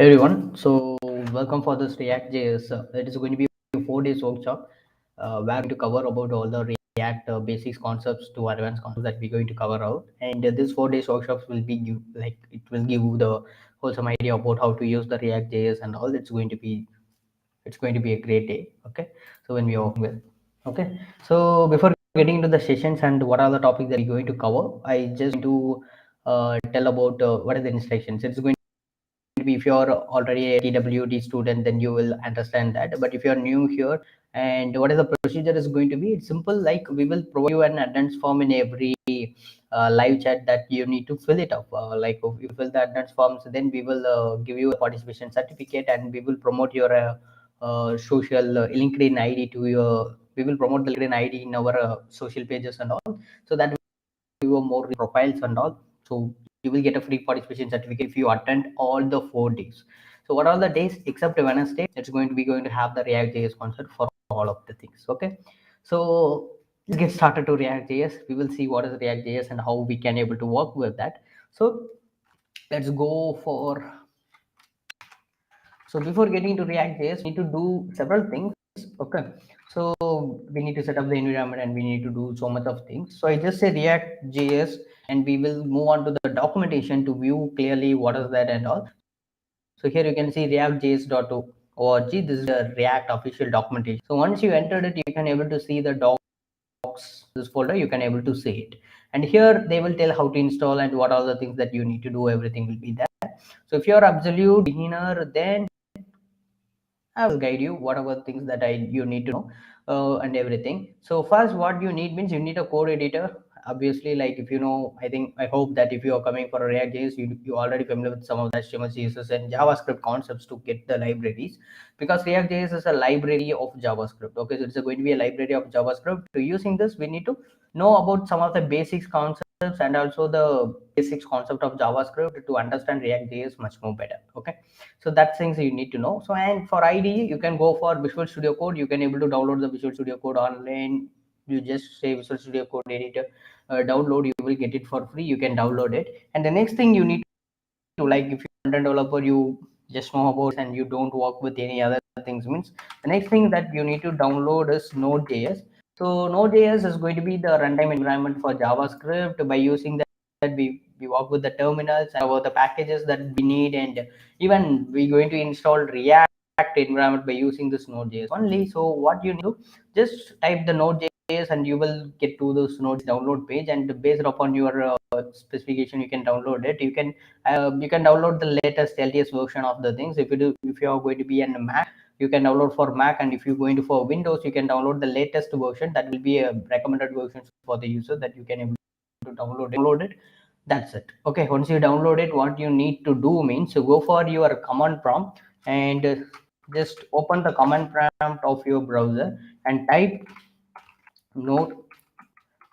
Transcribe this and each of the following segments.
Everyone, so welcome for this ReactJS. It is going to be a 4 days workshop where we're going to cover about all the React basics concepts to advanced concepts that we're going to cover out. And this 4 days workshops will be it will give you the wholesome idea about how to use the ReactJS and all. It's going to be a great day. Okay, so when we are working with, okay, so before getting into the sessions and what are the topics that we're going to cover, I just want to tell about what are the instructions. It's going be if you're already a TWD student, then you will understand that. But if you're new here, and what is the procedure is going to be, it's simple. Like we will provide you an attendance form in every live chat that you need to fill it up. Like if you fill the attendance forms, then we will give you a participation certificate, and we will promote your social LinkedIn ID to your. We will promote the LinkedIn ID in our social pages and all, so that you have more profiles and all. So you will get a free participation certificate if you attend all the 4 days. So what are the days except Wednesday? It's going to have the React.js concert for all of the things. Okay. So let's get started to React.js. We will see what is React.js and how we can able to work with that. So let's go for. So before getting to React.js, we need to do several things. Okay. So we need to set up the environment and we need to do so much of things. So I just say React.js and we will move on to the documentation to view clearly what is that and all. So here you can see reactjs.org. This is the React official documentation. So once you entered it, you can able to see the docs, this folder, you can able to see it. And here they will tell how to install and what are the things that you need to do. Everything will be there. So if you're absolute beginner, then I will guide you whatever things that you need to know and everything. So first, what you need means you need a code editor. Obviously, like if you know, I hope that if you are coming for a React.js, you already familiar with some of the HTML, CSS, and JavaScript concepts to get the libraries, because React.js is a library of JavaScript. Okay, so it's going to be a library of JavaScript. So using this, we need to know about some of the basics concepts and also the basics concept of JavaScript to understand React.js much more better. Okay, so that's things you need to know. So and for IDE, you can go for Visual Studio Code. You can able to download the Visual Studio Code online. You just say Visual Studio Code editor, download. You will get it for free. You can download it. And the next thing you need to, like if you're a content developer, you just know about and you don't work with any other things, means the next thing that you need to download is Node.js. So Node.js is going to be the runtime environment for JavaScript. By using that, we work with the terminals and about the packages that we need, and even we're going to install React environment by using this Node.js only. So what you need to just type the Node.js and you will get to this Node download page, and based upon your specification, you can download it. You can download the latest LTS version of the things. If you are going to be in Mac, you can download for Mac, and if you're going to for Windows, you can download the latest version. That will be a recommended version for the user that you can able to download it. That's it. Okay, once you download it, what you need to do means you go for your command prompt and just open the command prompt of your browser and type node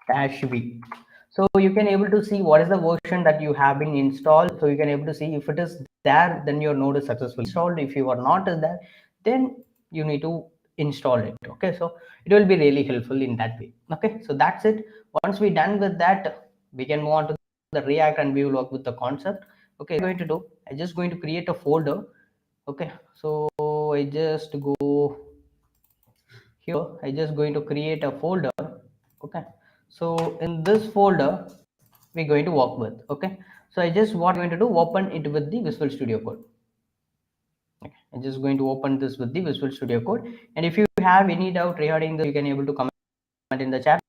-v. So you can able to see what is the version that you have been installed. So you can able to see if it is there, then your node is successfully installed. If you are not there, then you need to install it. Okay, so it will be really helpful in that way. Okay, so that's it. Once we're done with that, we can move on to the React and we will work with the concept. Okay, I'm going to do, I'm just going to create a folder. Okay, so I just go here. I just going to create a folder. Okay, so in this folder we're going to work with. Okay, so I just what I'm going to do, open it with the Visual Studio Code. Okay, I'm just going to open this with the Visual Studio Code, and if you have any doubt regarding this, you can able to comment in the chat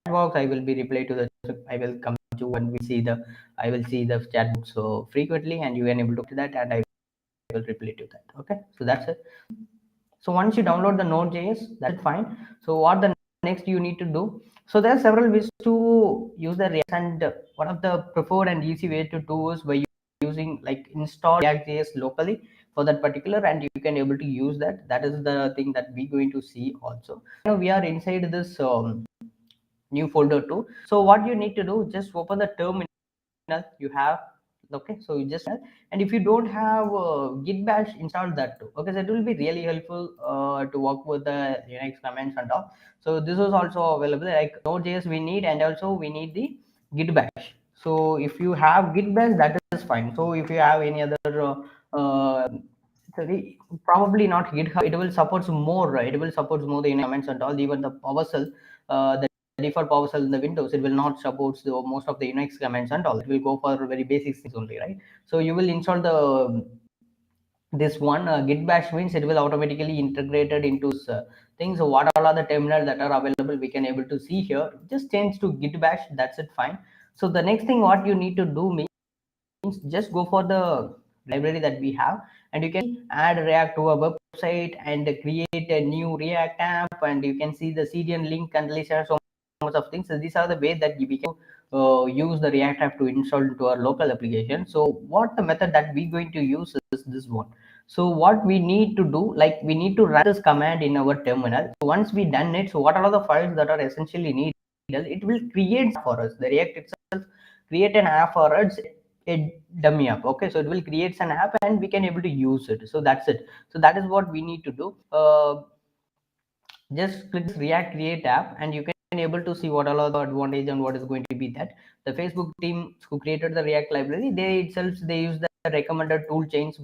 box. I will be reply to the, I will come to when we see the, I will see the chat box so frequently, and you can able to that, and I will reply to that. Okay, so that's it. So once you download the Node.js, that's fine. So what the next you need to do? So there are several ways to use the React, and one of the preferred and easy way to do is by using like install React.js locally for that particular, and you can able to use that. That is the thing that we're going to see also. Now we are inside this new folder too. So what you need to do, just open the terminal you have. Okay, so you just, and if you don't have git bash, install that too. Okay, so it will be really helpful to work with the Linux commands and all. So this is also available, like Node.js we need, and also we need the git bash. So if you have git bash, that is fine. So if you have any other probably not GitHub. It will support more, right? It will support more the comments and all. Even the PowerShell, the default PowerShell in the Windows, it will not support most of the Unix commands and all. It will go for very basic things only, right? So you will install the this one git bash means it will automatically integrated into things. So what all are the terminals that are available, we can able to see here. Just change to git bash, that's it, fine. So the next thing what you need to do means just go for the library that we have, and you can add React to a website and create a new React app, and you can see the CDN link and list so much of things. So these are the way that we can use the React app to install into our local application. So what the method that we going to use is this one. So what we need to do, like we need to run this command in our terminal. So once we done it, so what are the files that are essentially needed, it will create for us. The React itself create an app for us, a dummy app. Okay, so it will create an app and we can able to use it. So that's it. So that is what we need to do. Just click this React create app and you can able to see what all are the advantage and what is going to be that. The Facebook team who created the React library, they itself they use the recommended tool chains.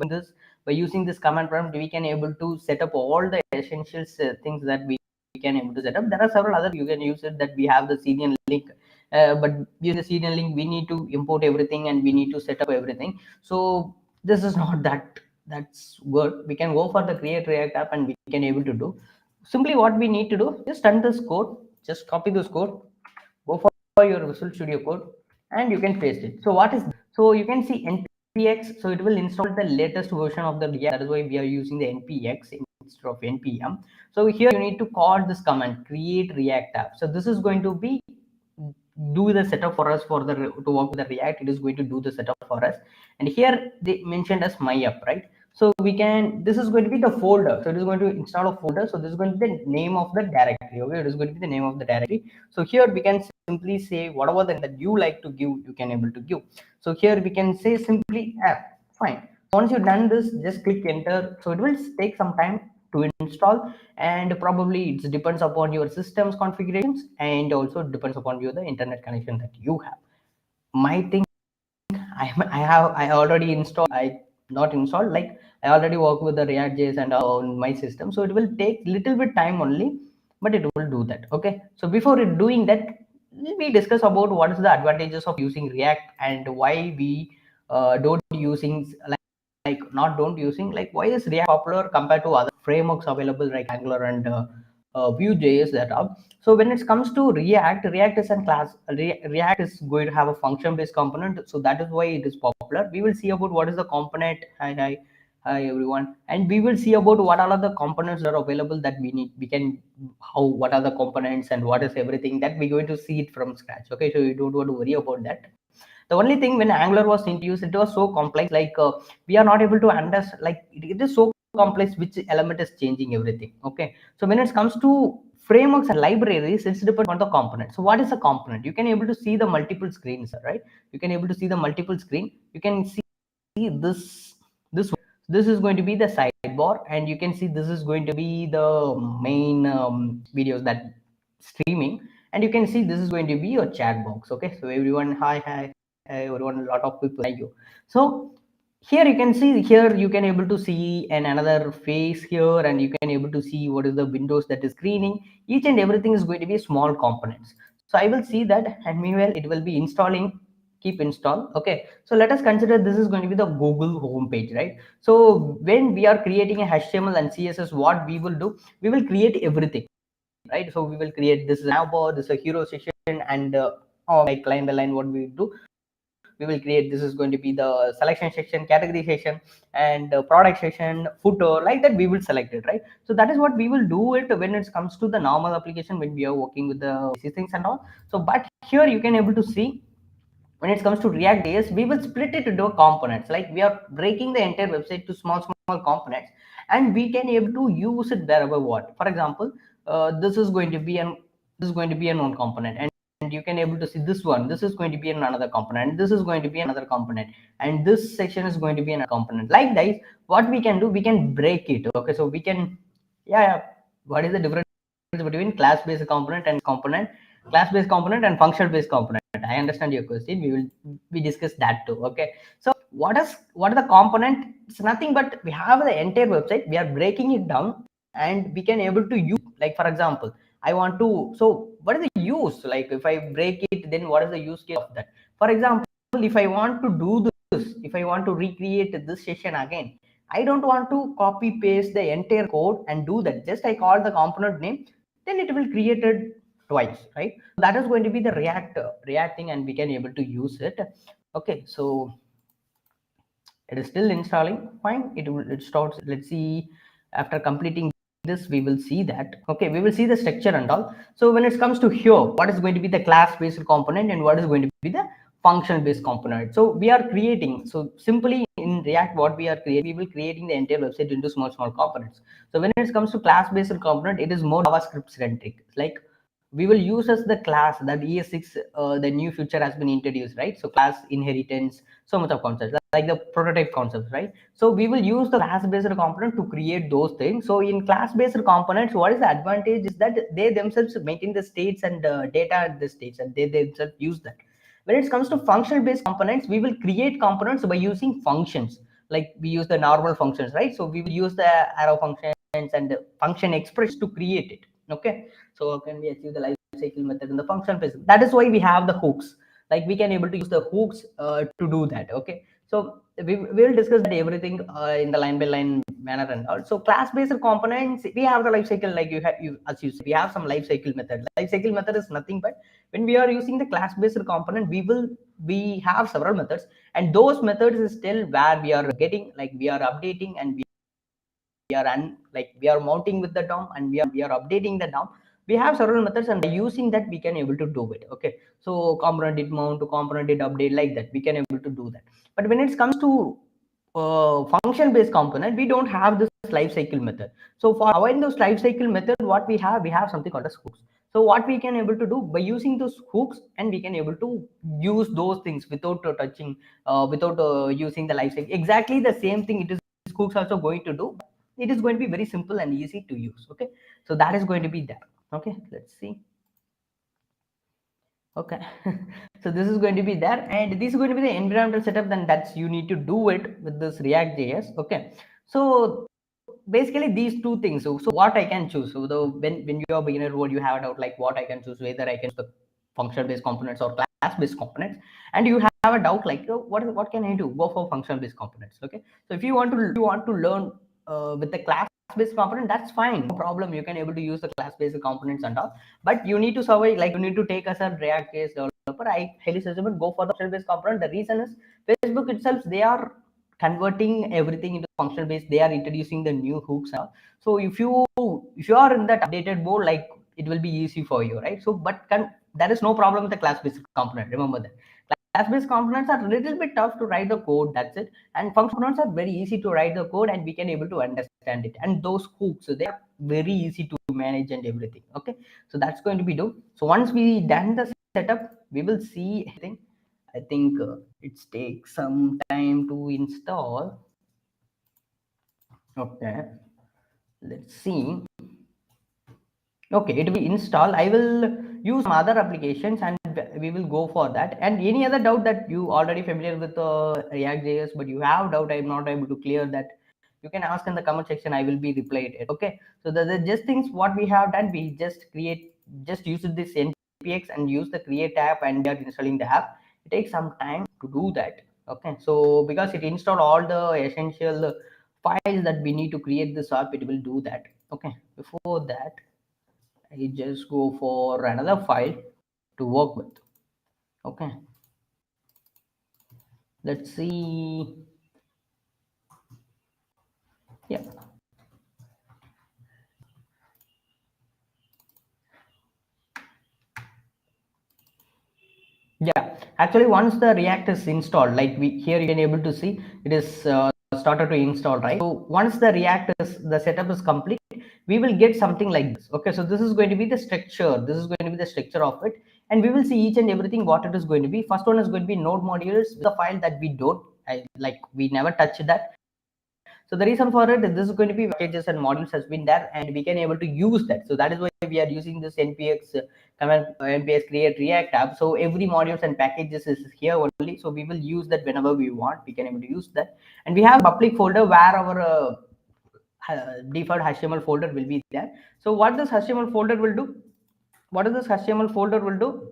By using this command prompt, we can able to set up all the essentials things that we can able to set up. There are several other you can use it, that we have the CDN link, but using the CDN link we need to import everything and we need to set up everything. So this is not that's good. We can go for the create React app and we can able to do. Simply what we need to do, just run this code, just copy this code, go for your Visual Studio Code, and you can paste it. So what is, so you can see npx, so it will install the latest version of the React. That is why we are using the npx instead of npm. So here you need to call this command create React app. So this is going to be do the setup for us for the to work with the React. It is going to do the setup for us, and here they mentioned as my app, right? So we can, this is going to be the folder, so it is going to install a folder. So this is going to be the name of the directory. Okay, it is going to be the name of the directory. So here we can simply say whatever that you like to give, you can able to give. So here we can say simply app, fine. Once you've done this, just click enter. So it will take some time to install, and probably it depends upon your system's configurations, and also depends upon the internet connection that you have. My thing, I already installed, I not installed, like I already work with the React.js and on my system, so it will take little bit time only, but it will do that. Okay, so before it doing that, we discuss about what is the advantages of using React and why we don't using like not don't using, like why is React popular compared to other frameworks available like Angular and Vue.js that are. So when it comes to React is a class. React is going to have a function-based component, so that is why it is popular. We will see about what is the component. Hi everyone, and we will see about what are the components that are available that we need. We can how what are the components and what is everything that we're going to see it from scratch. Okay, so you don't want to worry about that. The only thing, when Angular was introduced, it was so complex, like we are not able to understand, like it is so complex which element is changing everything. Okay, so when it comes to frameworks and libraries, it's depends on the component. So what is a component? You can able to see the multiple screens, right? You can able to see the multiple screen. You can see this is going to be the sidebar, and you can see this is going to be the main videos that streaming, and you can see this is going to be your chat box. Okay, so everyone, hi everyone, a lot of people, thank you. So here you can see, here you can able to see another face here, and you can able to see what is the windows that is screening. Each and everything is going to be small components. So I will see that, and meanwhile it will be installing. Keep install. Okay, so let us consider this is going to be the Google homepage, right? So when we are creating a HTML and CSS, what we will do, we will create everything, right? So we will create this nav bar, this is a hero section, and like line by line what we do, we will create, this is going to be the selection section, category section, and product section, footer, like that we will select it, right? So that is what we will do it when it comes to the normal application, when we are working with the these things and all. So but here you can able to see, when it comes to React.js, we will split it into components. Like we are breaking the entire website to small components, and we can able to use it wherever what. For example, this is going to be an one component, and you can able to see this one. This is going to be another component. This is going to be another component, and this section is going to be another component. Like that, what we can do, we can break it. Okay, so we can, yeah. What is the difference between class-based component, class-based component, and function-based component? I understand your question. We discuss that too. Okay, so what are the component? It's nothing but we have the entire website, we are breaking it down, and we can able to use, like for example, I want to, so what is the use, like if I break it, then what is the use case of that? For example, if I want to do this, if I want to recreate this session again, I don't want to copy paste the entire code and do that. Just I call the component name, then it will create it twice, right? That is going to be the reacting, and we can able to use it. Okay, so it is still installing. Fine, it starts. Let's see, after completing this, we will see that. Okay, we will see the structure and all. So when it comes to here, what is going to be the class based component and what is going to be the function based component? So we are creating, so simply in React, what we are creating, we will creating the entire website into small components. So when it comes to class based component, it is more JavaScript centric. Like we will use as the class that ES6, the new feature has been introduced, right? So class inheritance, so much of concepts like the prototype concepts, right? So we will use the class based component to create those things. So in class based components, what is the advantage is that they themselves maintain the states and data at the states, and they themselves use that. When it comes to function based components, we will create components by using functions. Like we use the normal functions, right? So we will use the arrow functions and the function express to create it. Okay, so how can we achieve the life cycle method in the function based? That is why we have the hooks. Like we can able to use the hooks to do that. Okay, so we will discuss that everything in the line by line manner and all. So class based components, we have the life cycle, like as you said, we have some life cycle method. Life cycle method is nothing but when we are using the class based component, we have several methods, and those methods is still where we are getting, like we are updating, and we are like we are mounting with the DOM, and we are updating the DOM. We have several methods, and by using that we can able to do it. Okay, so component did mount to component did update, like that we can able to do that. But when it comes to function based component, we don't have this life cycle method. So for avoiding those life cycle method, what we have something called as hooks. So what we can able to do by using those hooks, and we can able to use those things without touching, without using the life cycle. Exactly the same thing it is hooks also going to do. It is going to be very simple and easy to use. Okay, so that is going to be there. Okay, let's see. Okay, so this is going to be there, and this is going to be the environmental setup. Then that's you need to do it with this React.js. Okay, so basically these two things. So what I can choose. So the when you are beginner role, you have a doubt like what I can choose, whether I can use the function based components or class based components, and you have a doubt like what can I do? Go for function based components. Okay, so if you want to learn with the class based component, that's fine, no problem. You can able to use the class based components and all, but you need to survey, like you need to take as a React.js developer. I highly suggest go for the function based component. The reason is Facebook itself, they are converting everything into functional based. They are introducing the new hooks now. So if you are in that updated mode, like it will be easy for you, right? So but there is no problem with the class based component. Remember that class based components are a little bit tough to write the code, that's it. And function components are very easy to write the code, and we can able to understand it. And those hooks, so they are very easy to manage and everything. Okay, so that's going to be do. So once we done the setup, we will see everything. I think it takes some time to install. Okay, let's see. Okay, it will install. I will use some other applications, and we will go for that. And any other doubt that you already familiar with React.js, but you have doubt, I'm not able to clear that, you can ask in the comment section. I will be replied it. Okay, so the just things what we have done, we just use this npx and use the create app, and we are installing the app. It takes some time to do that. Okay, so because it installed all the essential files that we need to create this app, it will do that. Okay, before that I just go for another file to work with. Okay, let's see. Yeah, yeah, actually once the React is installed, like we here you can able to see it is started to install, right? So once the React is the setup is complete, we will get something like this. Okay, so this is going to be the structure, this is going to be the structure of it, and we will see each and everything what it is going to be. First one is going to be node modules, the file that we don't like, we never touch that. So the reason for it, this is going to be packages and modules has been there, and we can able to use that. So that is why we are using this npx command, npx create react app. So every modules and packages is here only. So we will use that whenever we want. We can able to use that, and we have public folder where our default HTML folder will be there. So what this HTML folder will do? What is this HTML folder will do?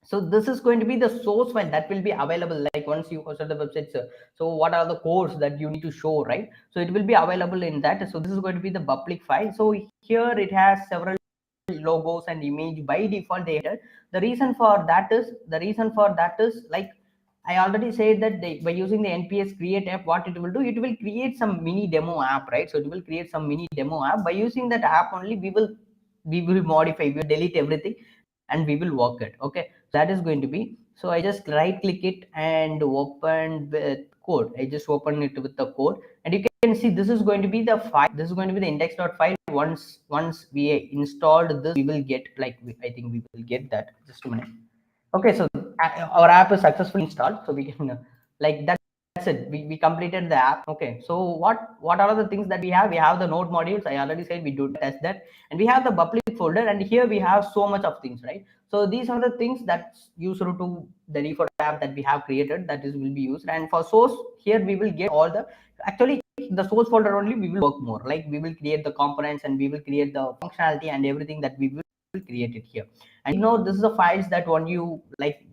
So this is going to be the source file that will be available, like once you host the website. So what are the codes that you need to show, right? So it will be available in that. So this is going to be the public file. So here it has several logos and image by default they added. The reason for that is like I already said that by using the nps create app, what it will do, it will create some mini demo app, right? So it will create some mini demo app. By using that app only, we will modify, we will delete everything, and we will work it. Okay, so that is going to be. So I just right click it and open with code. I just open it with the code, and you can see this is going to be the file. This is going to be the index.file. Once we installed this, we will get, like, I think we will get that. Just a minute. Okay, so our app is successfully installed. So we can like that's it. We completed the app. Okay, so what are the things that we have? We have the node modules. I already said we do test that, and we have the public folder, and here we have so much of things, right? So these are the things that's useful to the default app that we have created, that is will be used. And for source, here we will get all the, actually the source folder only we will work more, like we will create the components, and we will create the functionality and everything that we will create it here. And this is the files that when you like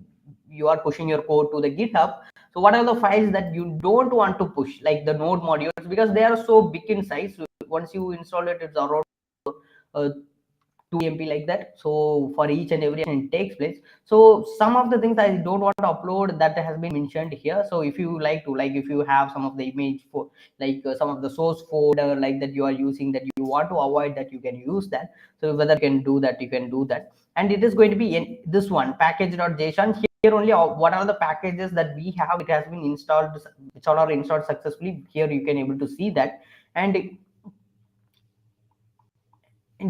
you are pushing your code to the GitHub. So what are the files that you don't want to push, like the node modules, because they are so big in size. So once you install it, it's around 2 MB like that. So for each and every action it takes place. So some of the things I don't want to upload that has been mentioned here. So if you like to, like if you have some of the image for like some of the source folder like that you are using, that you want to avoid, that you can use that. So whether you can do that, you can do that. And it is going to be in this one package.json. Here only what are the packages that we have, it has been installed, which all are installed successfully. Here you can able to see that. And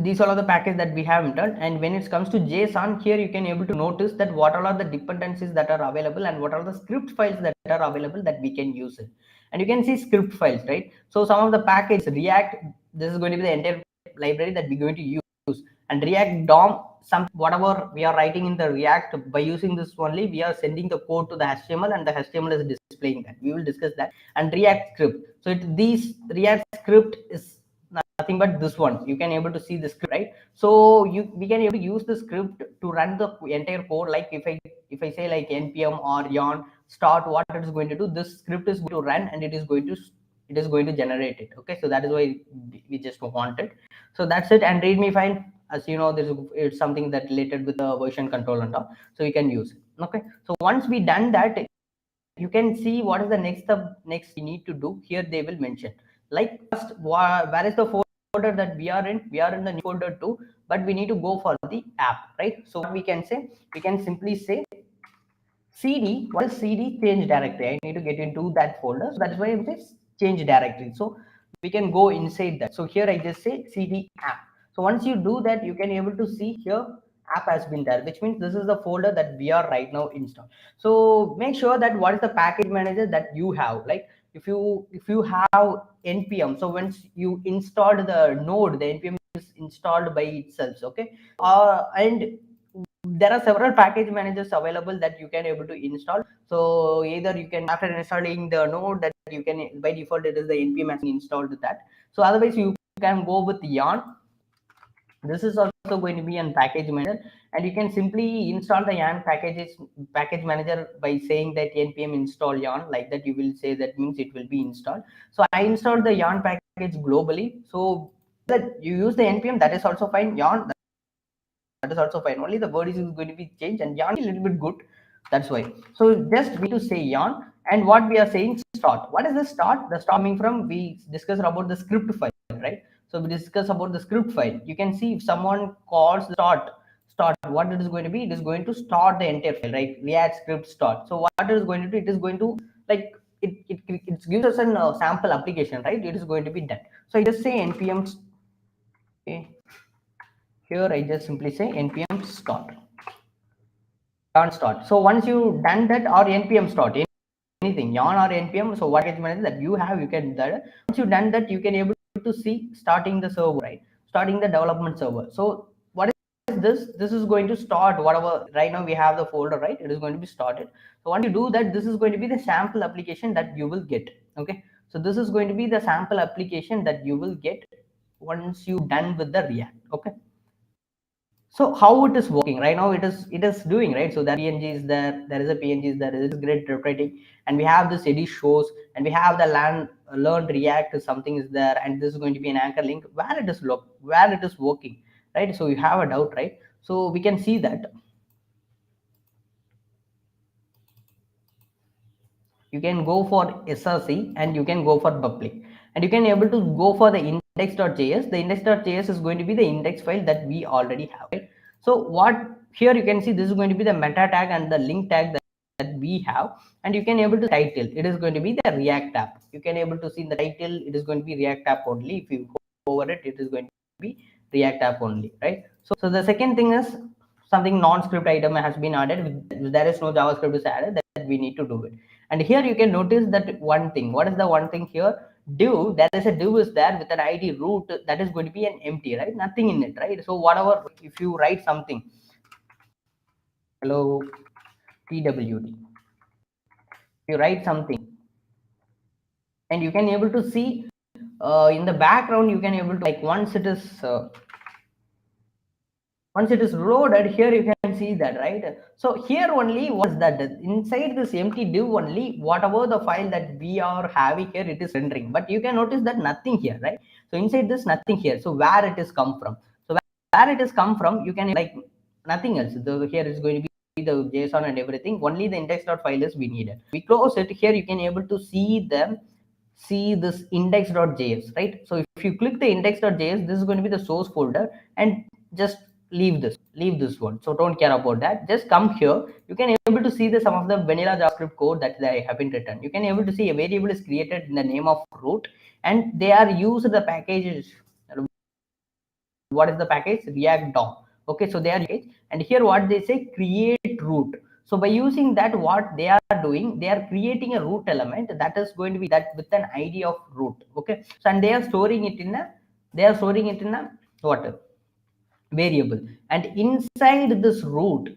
these are all the package that we have entered. And when it comes to JSON, here you can able to notice that what all are the dependencies that are available, and what are the script files that are available that we can use it. And you can see script files, right? So some of the package React, this is going to be the entire library that we're going to use. And React DOM, some whatever we are writing in the React, by using this only, we are sending the code to the HTML, and the HTML is displaying that. We will discuss that. And React script. So these React script is nothing but this one. You can able to see the script, right? So we can able to use the script to run the entire code. Like if I say like npm or yarn start, what it is going to do, this script is going to run, and it is going to generate it. Okay, so that is why we just want it. So that's it. And readme file, as you know, it's something that related with the version control and all, so you can use it. Okay, so once we done that, you can see what is the next we need to do. Here they will mention, like first, where is the folder that we are in? We are in the new folder 2, but we need to go for the app, right? So what we can say, we can simply say cd. What is cd? Change directory. I need to get into that folder, so that's why I'm saying change directory. So we can go inside that. So here I just say cd app. So once you do that, you can able to see here app has been there, which means this is the folder that we are right now installed. So make sure that what is the package manager that you have. Like if you have npm, so once you installed the node, the npm is installed by itself. Okay, and there are several package managers available that you can able to install. So either you can, after installing the node, that you can, by default it is the npm has installed that. So otherwise you can go with yarn. This is also going to be a package manager, and you can simply install the yarn package manager by saying that npm install yarn. Like that, you will say that means it will be installed. So I installed the yarn package globally. So that you use the npm, that is also fine. Yarn, that is also fine. Only the word is going to be changed, and yarn is a little bit good. That's why. So just we to say yarn, and what we are saying start. What is the start? The start coming from, we discussed about the script file, right? So we discuss about the script file. You can see if someone calls start, what it is going to be, it is going to start the entire file, right? React script start. So what it is going to do, it is going to like it gives us a sample application, right? It is going to be done. So I just say npm. Okay. Here I just simply say npm start. So once you done that, or npm start, anything yarn or npm. So what package manager that you have, you can that once you done that, you can able to see starting the server, right? Starting the development server. So what is this? This is going to start whatever. Right now we have the folder, right? It is going to be started. So once you do that, this is going to be the sample application that you will get. Okay, so this is going to be the sample application that you will get once you done with the React. Okay, so how it is working right now, it is doing, right? So that png is there is a png is there is grid rotating, and we have this edit shows, and we have the learn react something is there, and this is going to be an anchor link where it is where it is working, right? So you have a doubt, right? So we can see that you can go for src and you can go for public, and you can able to go for the index.js. The index.js is going to be the index file that we already have, right? So what here you can see, this is going to be the meta tag and the link tag that we have, and you can able to title, it is going to be the react app. You can able to see in the title, it is going to be react app only. If you go over it, it is going to be react app only, right? So the second thing is something non-script item has been added. There is no javascript is added, that we need to do it. And here you can notice that one thing. What is the one thing here? Div, there is a div is there with an id root, that is going to be an empty, right? Nothing in it, right? So whatever, if you write something, hello pwd, you write something, and you can able to see in the background, you can able to, like, once it is loaded, here you can see that, right? So here only, what is that? Inside this empty div only, whatever the file that we are having here, it is rendering, but you can notice that nothing here, right? So inside this, nothing here. So where it is come from? So where it is come from, you can, like, nothing else. Here is going to be the json and everything, only the index.file is we needed. We close it. Here you can able to see this index.js, right? So if you click the index.js, this is going to be the source folder, and just leave this one. So don't care about that. Just come here. You can able to see the some of the vanilla JavaScript code that they have been written. You can able to see a variable is created in the name of root, and they are used the packages. What is the package? React DOM. Okay, so they are, and here what they say, create root. So by using that, what they are doing, they are creating a root element that is going to be that with an id of root. Okay, so and they are storing it in a what, variable. And inside this root,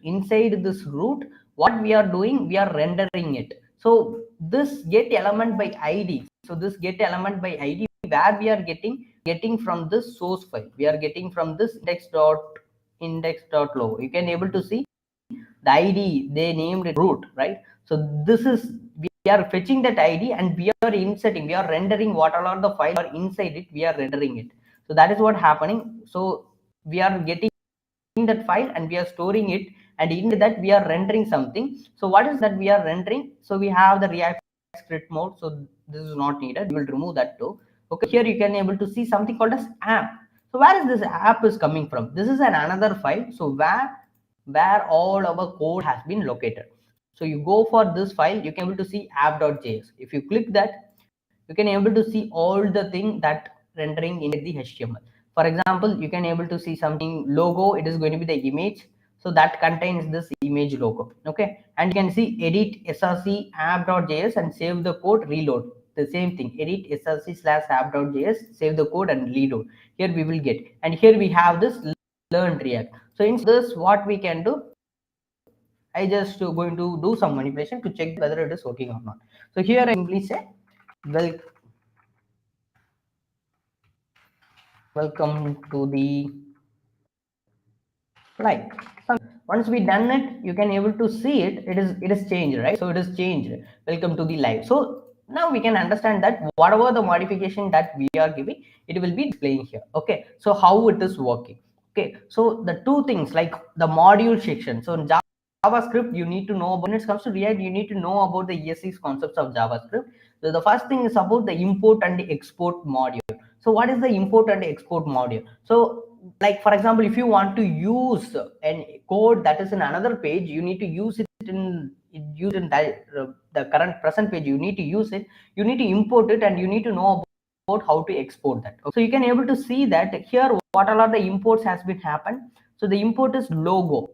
what we are doing, we are rendering it. So this get element by id, so this get element by id, where we are getting from this source file, we are getting from this index.log. You can able to see the id, they named it root, right? So this is, we are fetching that id, and we are inserting, we are rendering what all are the files are inside it, we are rendering it. So that is what happening. So we are getting that file, and we are storing it, and in that we are rendering something. So what is that we are rendering? So we have the react script mode, so this is not needed, we will remove that too. Okay, here you can able to see something called as app. So where is this app is coming from? This is another file. So where all our code has been located. So you go for this file, you can able to see app.js. If you click that, you can able to see all the thing that rendering in the html. For example, you can able to see something logo, it is going to be the image, so that contains this image logo. Okay, and you can see edit src app.js and save the code, reload. The same thing, edit src/app.js, save the code and reload. Here we will get, and here we have this learn react. So in this, what we can do, I just going to do some manipulation to check whether it is working or not. So here I simply say, welcome to the live. Once we done it, you can able to see it. It is changed, right? So it is changed. Welcome to the live. So now we can understand that whatever the modification that we are giving, it will be displaying here. Okay. So how it is working? Okay. So the two things, like the module section. So in JavaScript, you need to know about, when it comes to React, you need to know about the ESX concepts of JavaScript. So the first thing is about the import and the export module. So what is the import and export module? So like, for example, if you want to use a code that is in another page, you need to use it in that, the current present page, you need to use it, you need to import it, and you need to know about how to export that. So you can able to see that here what all are the imports has been happened. So the import is logo,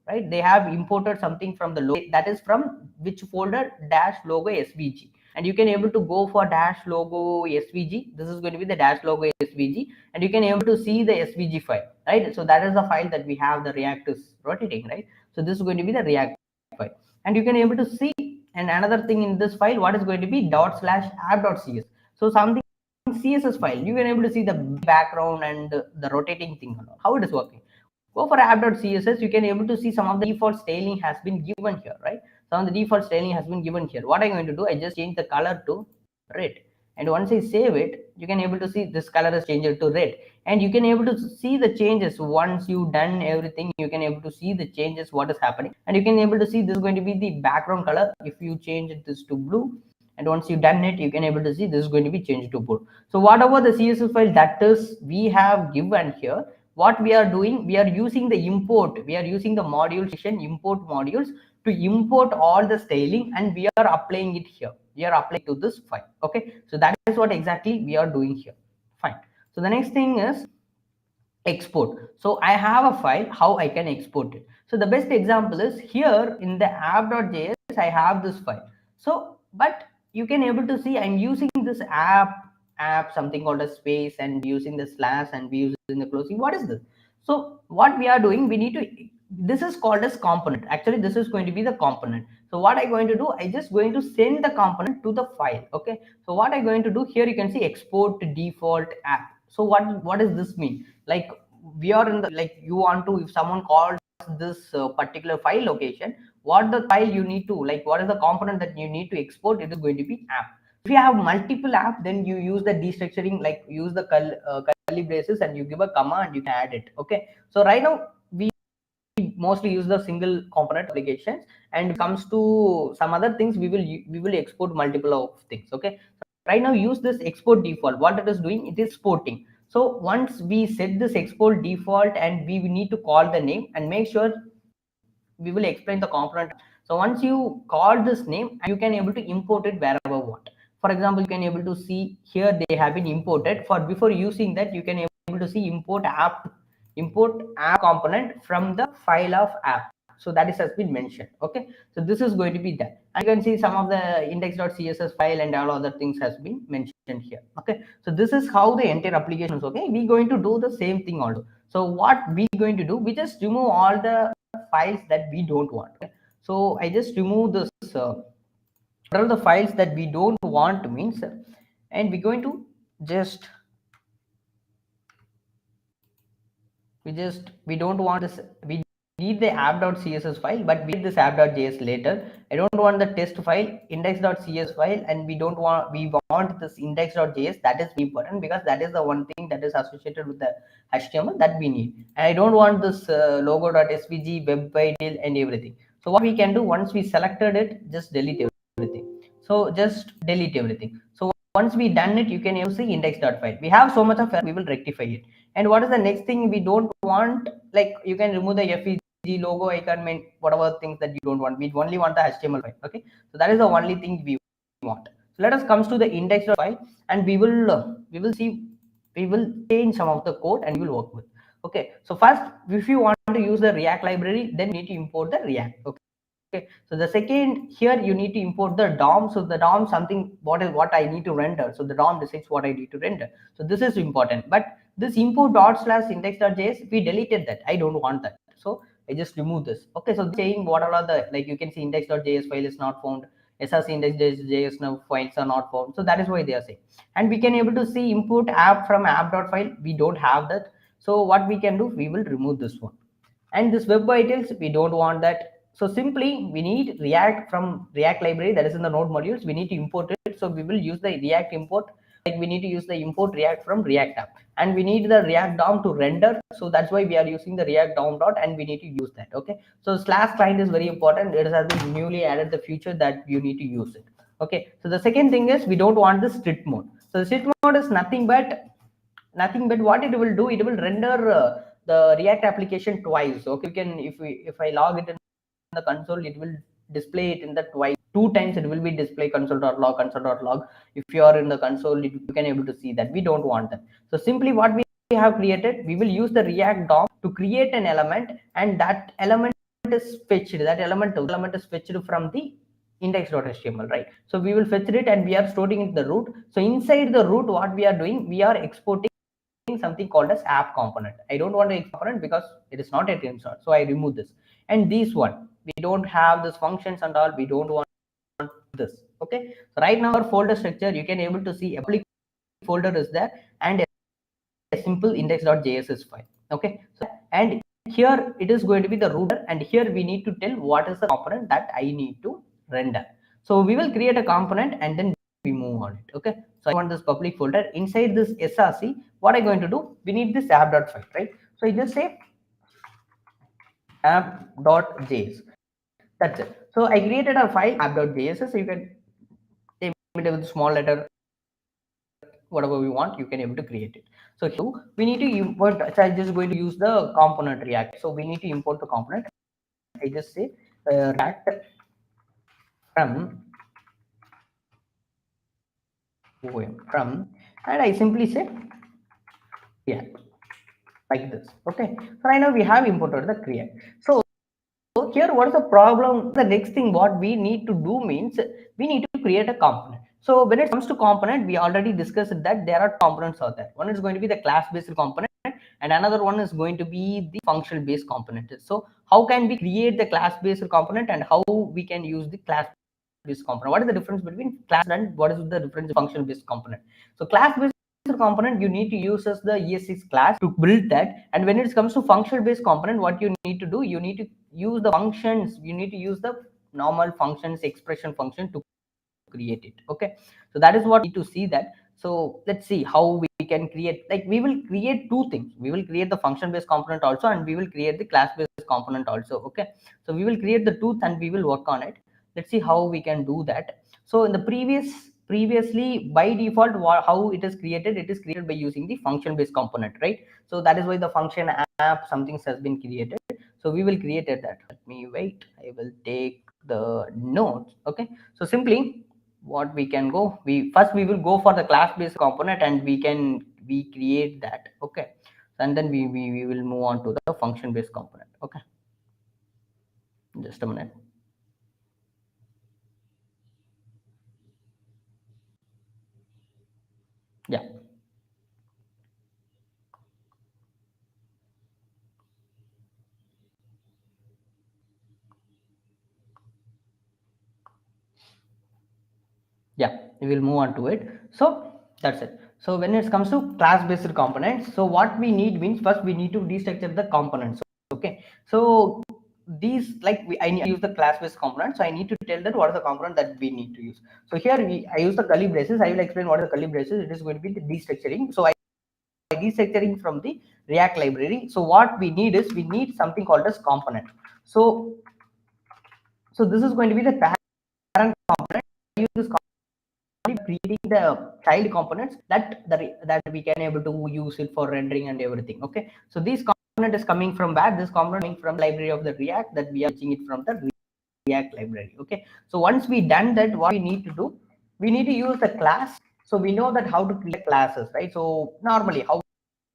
right? They have imported something from the logo, that is from which folder, dash logo svg, and you can able to go for dash logo svg. This is going to be the dash logo svg, and you can able to see the svg file, right? So that is the file that we have, the React is rotating, right? So this is going to be the React file, and you can able to see. And another thing in this file, what is going to be /app.cs. So something css file, you can able to see the background and the rotating thing, how it is working. Go for app.css, you can able to see some of the default styling has been given here, right? Some of the default styling has been given here. What I'm going to do, I just change the color to red, and once I save it, you can able to see this color is changed to red, and you can able to see the changes. Once you done everything, you can able to see the changes, what is happening, and you can able to see this is going to be the background color. If you change this to blue, and once you done it, you can able to see this is going to be changed to blue. So whatever the css file that is we have given here, what we are doing, we are using the import, we are using the module section import modules to import all the styling, and we are applying it here, we are applying to this file. Okay, so that is what exactly we are doing here. Fine. So the next thing is export. So I have a file, how I can export it. So the best example is here in the app.js, I have this file. So but you can able to see I'm using this app something called a space, and using the slash, and we using the closing. What is this? So what we are doing, we need to, this is called as component. Actually this is going to be the component. So what I'm going to do, I just going to send the component to the file. Okay, so what I'm going to do here, you can see export default app. So what does this mean? Like we are in the, like you want to, if someone calls this particular file location, what the file you need to, like what is the component that you need to export, it is going to be app. If you have multiple app, then you use the destructuring, like use the curly braces, and you give a comma and you can add it. Okay, so right now we mostly use the single component applications, and comes to some other things, we will export multiple of things. Okay, right now use this export default. What it is doing, it is exporting. So once we set this export default, and we need to call the name, and make sure we will explain the component. So once you call this name, you can able to import it wherever want. For example, you can able to see here they have been imported. For before using that, you can able to see import app component from the file of app. So that is has been mentioned. Okay, so this is going to be that, and you can see some of the index.css file and all other things has been mentioned here. Okay, so this is how the entire application is. Okay, we're going to do the same thing also. So what we going to do, we just remove all the files that we don't want. Okay? So I just remove this all the files that we don't want means, and we're going to just we don't want this, we need the app.css file, but we need this app.js later. I don't want the test file, index.cs file, and we want this index.js. That is important because that is the one thing that is associated with the HTML that we need. And I don't want this logo.svg, web title, and everything. So what we can do, once we selected it, just delete everything. So just delete everything. So once we done it, you can use the index.file. We have so much of error, we will rectify it. And what is the next thing we don't want? Like you can remove the FEG logo icon, whatever things that you don't want. We only want the HTML file. Okay, so that is the only thing we want. So let us comes to the index.file, and we will see, we will change some of the code and we will work with. Okay, so first, if you want to use the React library, then you need to import the React. Okay, so the second, here you need to import the DOM. So the DOM something, what I need to render. So the DOM decides what I need to render. So this is important. But this import /index.js, we deleted that. I don't want that. So I just remove this. Okay, so saying what are the, like you can see index.js file is not found. SRC index.js now files are not found. So that is why they are saying. And we can able to see import app from app.file. We don't have that. So what we can do, we will remove this one. And this web vitals, we don't want that. So simply we need React from React library that is in the node modules. We need to import it. So we will use the React import. Like we need to use the import React from React app, and we need the React DOM to render. So that's why we are using the React DOM dot, and we need to use that. Okay. So / client is very important. It has been newly added the feature that you need to use it. Okay. So the second thing is we don't want the strict mode. So the strict mode is nothing but what it will do, it will render the React application twice. Okay, you can, if I log it in the console, it will display it in the two times. It will be display console.log. If you are in the console, you can able to see that. We don't want that. So simply what we have created, we will use the React DOM to create an element, and that element is fetched, that element is fetched from the index.html, right? So we will fetch it and we are storing it in the root. So inside the root, what we are doing, we are exporting something called as app component. I don't want to component because it is not a installed, so I remove this. And this one, we don't have this functions and all, we don't want this. Okay, so right now our folder structure, you can able to see a public folder is there and a simple index.js file. Okay, so and here it is going to be the router, and here we need to tell what is the component that I need to render. So we will create a component and then we move on it. Okay, so I want this public folder. Inside this src, what I'm going to do, we need this app.file, right? So I just say app.js. That's it. So I created a file app.js. So you can name it with small letter, whatever we want, you can able to create it. So here we need to import. So I'm just going to use the component React. So we need to import the component. I just say React from and I simply say React like this. Okay. So right now we have imported the React. So here what is the problem? The next thing what we need to do means we need to create a component. So when it comes to component, we already discussed that there are components out there. One is going to be the class based component and another one is going to be the function based component. So how can we create the class based component and how we can use the class based component? What is the difference between class and what is the difference function based component? So class based component, you need to use as the ES6 class to build that. And when it comes to function based component, what you need to do, you need to use the functions, you need to use the normal functions, expression function to create it. Okay, so that is what we need to see that. So let's see how we can create, like we will create two things. We will create the function based component also and we will create the class based component also. Okay, so we will create the two and we will work on it. Let's see how we can do that. So in the previously by default, how it is created by using the function based component, right? So that is why the function app something has been created. So we will create that. Let me wait, I will take the notes. Okay, so simply what we can go, we will go for the class based component and we create that. Okay, and then we will move on to the function based component. Okay, just a minute. Yeah, yeah, we will move on to it. So that's it. So when it comes to class based components, so what we need means first we need to destructure the components. Okay, so these, like I need to use the class based component, so I need to tell that what is the component that we need to use. So here I use the curly braces. I will explain what is the curly braces. It is going to be the destructuring. So I destructuring from the React library. So what we need is we need something called as component. So this is going to be the parent component. I use this creating the child components that we can able to use it for rendering and everything. Okay, so this component is coming from where? This component coming from library of the React, that we are using it from the React library. Okay, so once we done that, what we need to do, we need to use the class. So we know that how to create classes, right? So normally how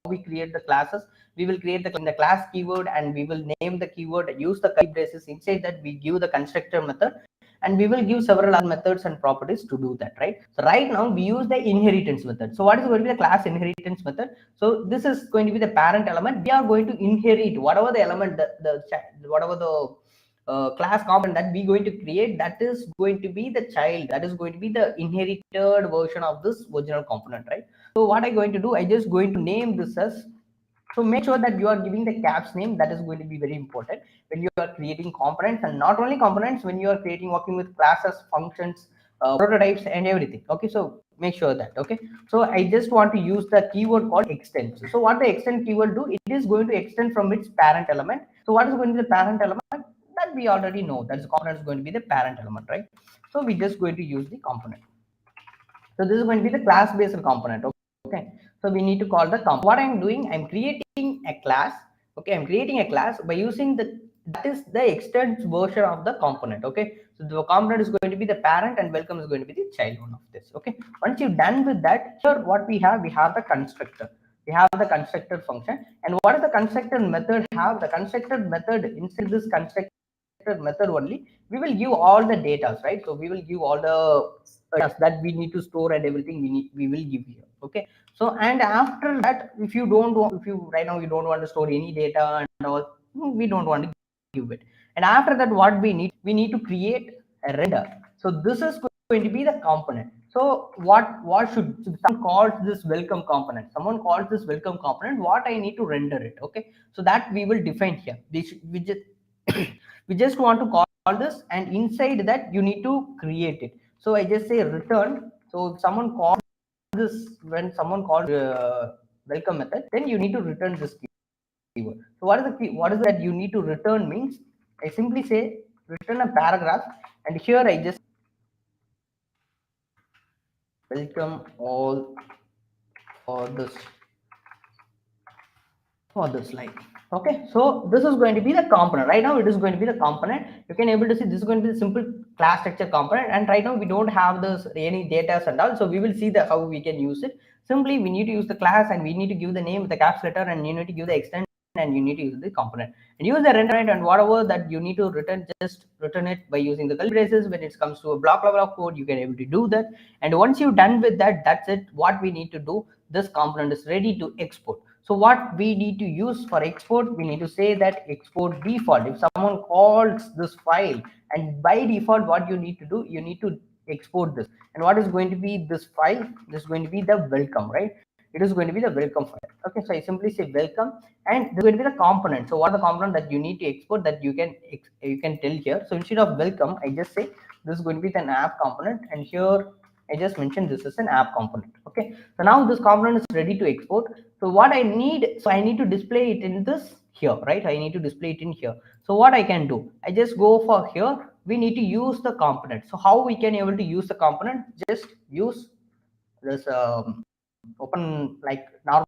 we create the classes, we will create the class keyword and we will name the keyword, use the curly braces. Inside that we give the constructor method and we will give several other methods and properties to do that, right? So right now we use the inheritance method. So what is going to be the class inheritance method? So this is going to be the parent element. We are going to inherit whatever the element, whatever the class component that we going to create, that is going to be the child, that is going to be the inherited version of this original component, right? So what I'm going to do, I just going to name this as, so make sure that you are giving the caps name. That is going to be very important when you are creating components, and not only components, when you are creating, working with classes, functions, prototypes and everything. Okay, so make sure that. Okay, so I just want to use the keyword called extend. So what the extend keyword do, it is going to extend from its parent element. So what is going to be the parent element? That we already know, that is component is going to be the parent element, right? So we just going to use the component. So this is going to be the class based component. Okay, so we need to call the component. What I'm doing, I'm creating a class. Okay, I'm creating a class by using the, that is the extended version of the component. Okay, so the component is going to be the parent and welcome is going to be the child one of this. Okay, once you're done with that, here what we have the constructor. We have the constructor function. And what is the constructor method have? The constructor method, inside this constructor method only, we will give all the data, right? So we will give all the that we need to store and everything we will give here. Okay, so and after that, if you right now you don't want to store any data and all, we don't want to give it. And after that, what we need to create a render. So this is going to be the component. So what should someone calls this welcome component? Someone calls this welcome component. What I need to render it? Okay, so that we will define here. We just we just want to call this, and inside that you need to create it. So I just say return. So if someone calls this, when someone calls welcome method, then you need to return this keyword. So what is that you need to return means? I simply say return a paragraph, and here I just welcome all for this slide. Okay, so this is going to be the component. Right now it is going to be the component. You can able to see this is going to be the simple class structure component, and right now we don't have this any data and all, so we will see the how we can use it. Simply we need to use the class, and we need to give the name with the caps letter, and you need to give the extent, and you need to use the component and use the render, and whatever that you need to return, just return it by using the curly braces. When it comes to a block level of code, you can able to do that, and once you're done with that, that's it. What we need to do, this component is ready to export. So what we need to use for export, we need to say that export default. If someone calls this file, and by default what you need to do, you need to export this. And what is going to be this file? This is going to be the welcome, right? It is going to be the welcome file. Okay, so I simply say welcome, and this is going to be the component. So what are the component that you need to export, that you can tell here? So instead of welcome, I just say this is going to be an app component, and here I just mentioned this is an app component. Okay, so now this component is ready to export. So what I need, so I need to display it in this here, right? I need to display it in here. So what I can do, I just go for here. We need to use the component. So how we can able to use the component? Just use this open like normal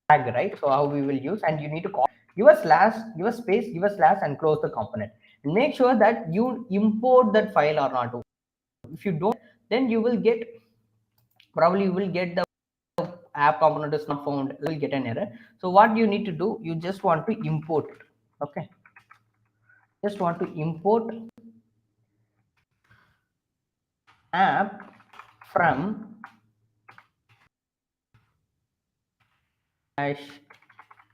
tag, right? So how we will use, and you need to call, give a slash, give a space, give a slash, and close the component. And make sure that you import that file or not. If you don't, then you will get, probably you will get the app component is not found, you will get an error. So what you need to do, you just want to import it. Okay, just want to import app from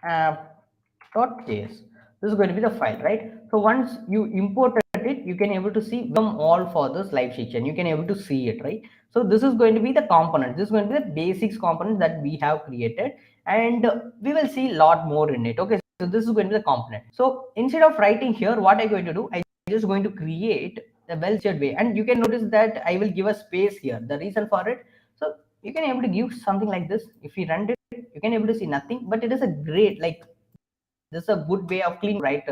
app.js. This is going to be the file, right? So once you imported it, you can able to see them all for this live session. You can able to see it, right? So this is going to be the component. This is going to be the basics component that we have created, and we will see a lot more in it. Okay, so this is going to be the component. So instead of writing here, what I'm going to do, I just going to create a well-structured way, and you can notice that I will give a space here. The reason for it, so you can able to give something like this. If we run it, you can able to see nothing, but it is a great, like, this is a good way of clean write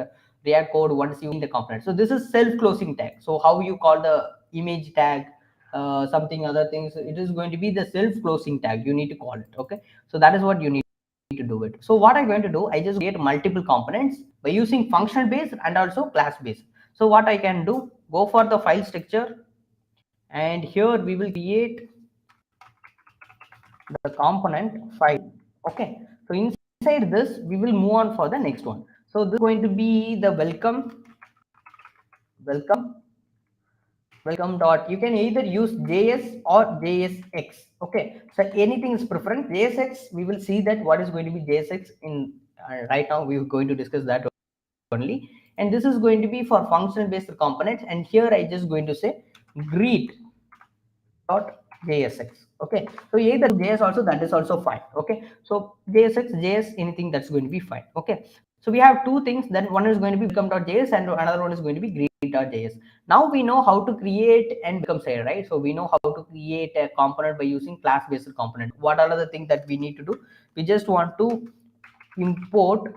React code once you in the component. So this is self-closing tag. So how you call the image tag, something other things, it is going to be the self-closing tag. You need to call it. Okay, so that is what you need to do it. So what I'm going to do, I just create multiple components by using function based and also class based. So what I can do, go for the file structure, and here we will create the component file. Okay, so inside this we will move on for the next one. So this is going to be the welcome dot, you can either use JS or JSX. Okay, so anything is preference. JSX, we will see that what is going to be JSX in right now. We're going to discuss that only, and this is going to be for function based components, and here I just going to say greet dot JSX. Okay, so either JS also, that is also fine. Okay, so JSX, JS, anything, that's going to be fine. Okay, so we have two things. Then one is going to be welcome.js, and another one is going to be greet.js. Now we know how to create and become say, right? So we know how to create a component by using class based component. What are the things that we need to do? We just want to import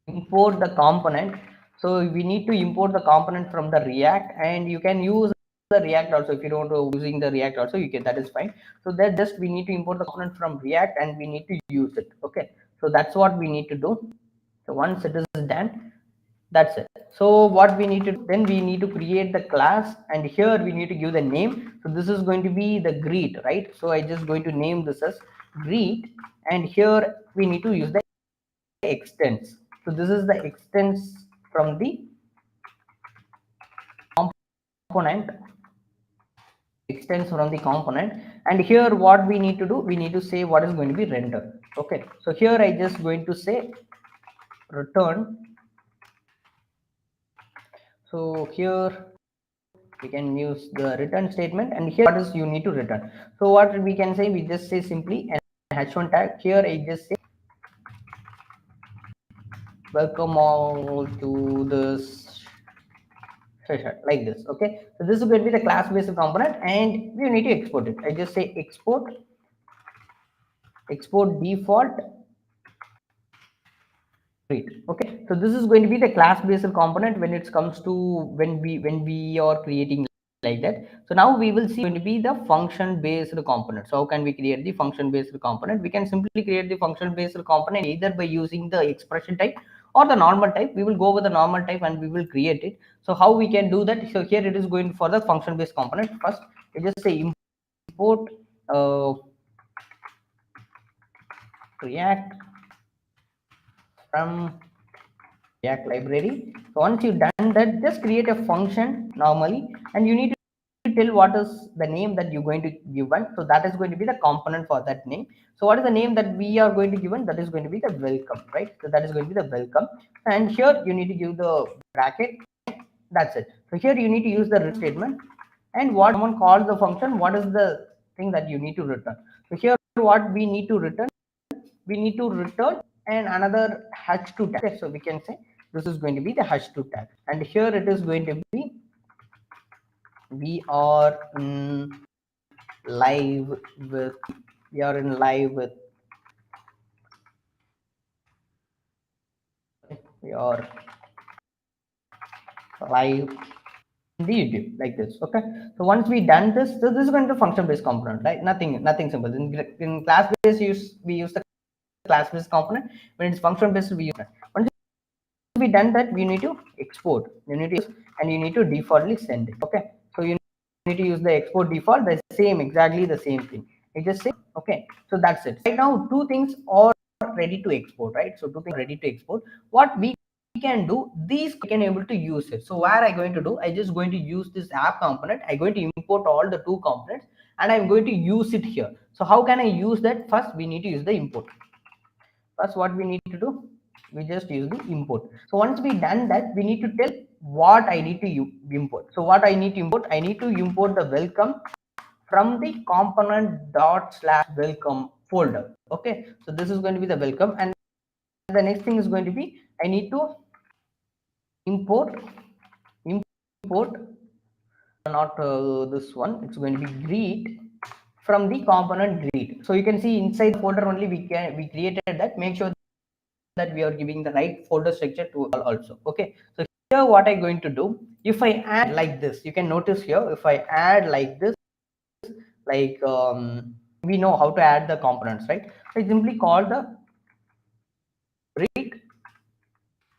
the component. So we need to import the component from the React, and you can use the React also. If you don't using the React also, you can, that is fine. So that just we need to import the component from React, and we need to use it. Okay, so that's what we need to do. So once it is done, that's it. So what we need to do, then we need to create the class, and here we need to give the name. So this is going to be the greet, right? So I just going to name this as greet, and here we need to use the extents. So this is the extents from the component extends from the component, and here what we need to do, we need to say what is going to be rendered. Okay, so here I just going to say return. So here we can use the return statement, and here what is you need to return. So what we can say, we just say simply an h1 tag. Here I just say welcome all to this session, like this. Okay, so this is going to be the class based component, and we need to export it. I just say export default great. Okay, so this is going to be the class based component when it comes to when we are creating like that. So now we will see going to be the function based component. So how can we create the function based component? We can simply create the function based component either by using the expression type or the normal type. We will go with the normal type and we will create it. So how we can do that? So here it is going for the function based component. First we just say import react from React library. So once you've done that, just create a function normally, and you need to tell what is the name that you're going to give one. So that is going to be the component for that name. So what is the name that we are going to give one? That is going to be the welcome, right? So that is going to be the welcome, and here you need to give the bracket. That's it. So here you need to use the return statement, and what someone calls the function, what is the thing that you need to return. So here what we need to return, we need to return and another h2 tag. So we can say this is going to be the h2 tag, and here it is going to be we are in live with we are in live with we are live in the YouTube, like this. Okay, so once we done this, so this is going to function based component, right? Nothing simple. In class based we use the class based component. When it's function based, we use that. Once we done that, we need to export, you need to use, and you need to defaultly send it. Okay, so you need to use the export default, the same, exactly the same thing. You just say okay, so that's it. Right now two things are ready to export, right? So two things ready to export. What we can do, these we can able to use it. So where I going to do, I just going to use this app component. I going to import all the two components, and I'm going to use it here. So how can I use that? First we need to use the import. First what we need to do, we just use the import. So once we done that, we need to tell what I need to import. So what I need to import, I need to import the welcome from the component dot slash welcome folder. Okay, so this is going to be the welcome, and the next thing is going to be I need to import not this one, it's going to be greet from the component greet. So you can see inside the folder only we created that. Make sure that we are giving the right folder structure to all also. Okay, so here what I'm going to do, if I add like this, you can notice here, if I add like this, like we know how to add the components, right? I simply call the read